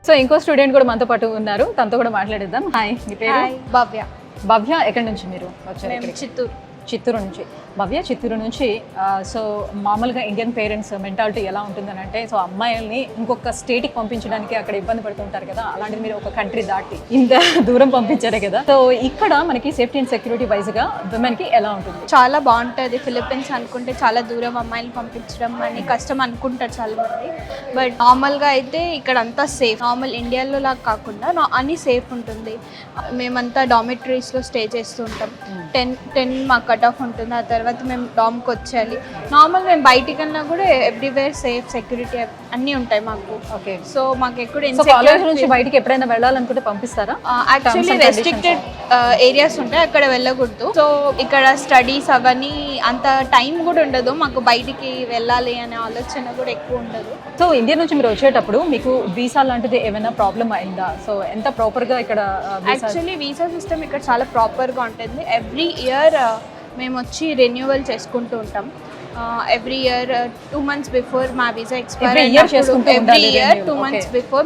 So ఇంకో student కూడా మనతో పాటు ఉన్నారు, తనతో కూడా మాట్లాడేద్దాం. హాయ్, మీ పేరు? భవ్య. భవ్య, ఎక్కడి నుంచి మీరు వచ్చారు? మేము చిత్తూరు. చిత్తూరు నుంచి. భవ్య చిత్తూరు నుంచి. సో మామూలుగా ఇండియన్ పేరెంట్స్ మెంటాలిటీ ఎలా ఉంటుందని అంటే, సో అమ్మాయిల్ని ఇంకొక స్టేట్కి పంపించడానికి అక్కడ ఇబ్బంది పడుతుంటారు కదా, అలాంటిది మీరు ఒక కంట్రీ దాటి ఇంత దూరం పంపించారే కదా. సో ఇక్కడ మనకి సేఫ్టీ అండ్ సెక్యూరిటీ వైజ్గా విమెన్కి ఎలా ఉంటుంది? చాలా బాగుంటుంది. ఫిలిప్పీన్స్ అనుకుంటే చాలా దూరం అమ్మాయిలు పంపించడం అని కష్టం అనుకుంటారు చాలా మంది. బట్ నార్మల్గా అయితే ఇక్కడ అంతా సేఫ్. నార్మల్ ఇండియాలో లాగా కాకుండా అన్ని సేఫ్ ఉంటుంది. మేమంతా డామిటరీస్లో స్టే చేస్తూ ఉంటాం. 10 మాకు కట్ ఆఫ్ ఉంటుంది. ఆ తర్వాత మేము డామ్కి వచ్చేయాలి. నార్మల్ మేము బయటికన్నా కూడా ఎవ్రీవేర్ సేఫ్, సెక్యూరిటీ అన్నీ ఉంటాయి మాకు. ఓకే. సో మాకు ఎక్కడ కాలేజ్ నుంచి బయటికి ఎప్పుడైనా వెళ్ళాలనుకుంటే పంపిస్తారా? యాక్చువల్లీ రెస్ట్రిక్టెడ్ ఏరియాస్ ఉంటాయి, అక్కడ వెళ్ళకూడదు. సో ఇక్కడ స్టడీస్ అవన్నీ అంత టైం కూడా ఉండదు మాకు, బయటికి వెళ్ళాలి అనే ఆలోచన కూడా ఎక్కువ ఉండదు. సో ఇండియా నుంచి మీరు వచ్చేటప్పుడు మీకు వీసా లాంటిది ఏమైనా ప్రాబ్లం అయిందా? సో ఎంత ప్రాపర్గా ఇక్కడ యాక్చువల్లీ వీసా సిస్టమ్ ఇక్కడ చాలా ప్రాపర్గా ఉంటుంది. ఎవ్రీ ఇయర్ మేము వచ్చి రెన్యువల్ చేసుకుంటూ ఉంటాం. ఎవ్రీ ఇయర్ 2 months బిఫోర్ మా visa expire every year 2 months before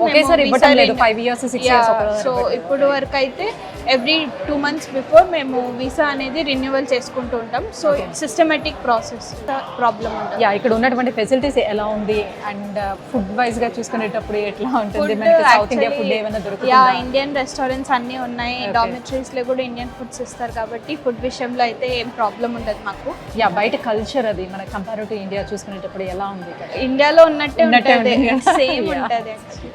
so ఇప్పుడు వరకు అయితే ఎవ్రీ 2 months బిఫోర్ మేము వీసా అనేది రెన్యువల్ చేసుకుంటూ ఉంటాం. సో సిస్టమేటిక్ ప్రాసెస్, ప్రాబ్లం ఉంటుంది. ఇక్కడ ఉన్నటువంటి ఫెసిలిటీస్ ఎలా ఉంది అండ్ ఫుడ్ వైజ్ గా చూసుకునేటప్పుడు ఎట్లా ఉంటుంది? మనకి సౌత్ ఇండియా ఫుడ్ ఏమైనా దొరుకుతుందా? ఇండియన్ రెస్టారెంట్స్ అన్నీ ఉన్నాయి. డామిటరీస్ లో కూడా ఇండియన్ ఫుడ్స్ ఇస్తారు కాబట్టి ఫుడ్ విషయంలో అయితే ఏం ప్రాబ్లం ఉండదు మాకు. బయట కల్చర్ అది మన కంపేర్ టు ఇండియా చూసుకునేటప్పుడు ఎలా ఉంది? ఇండియాలో ఉన్నట్టే ఉంటుంది, సేమ్ ఉంటుంది.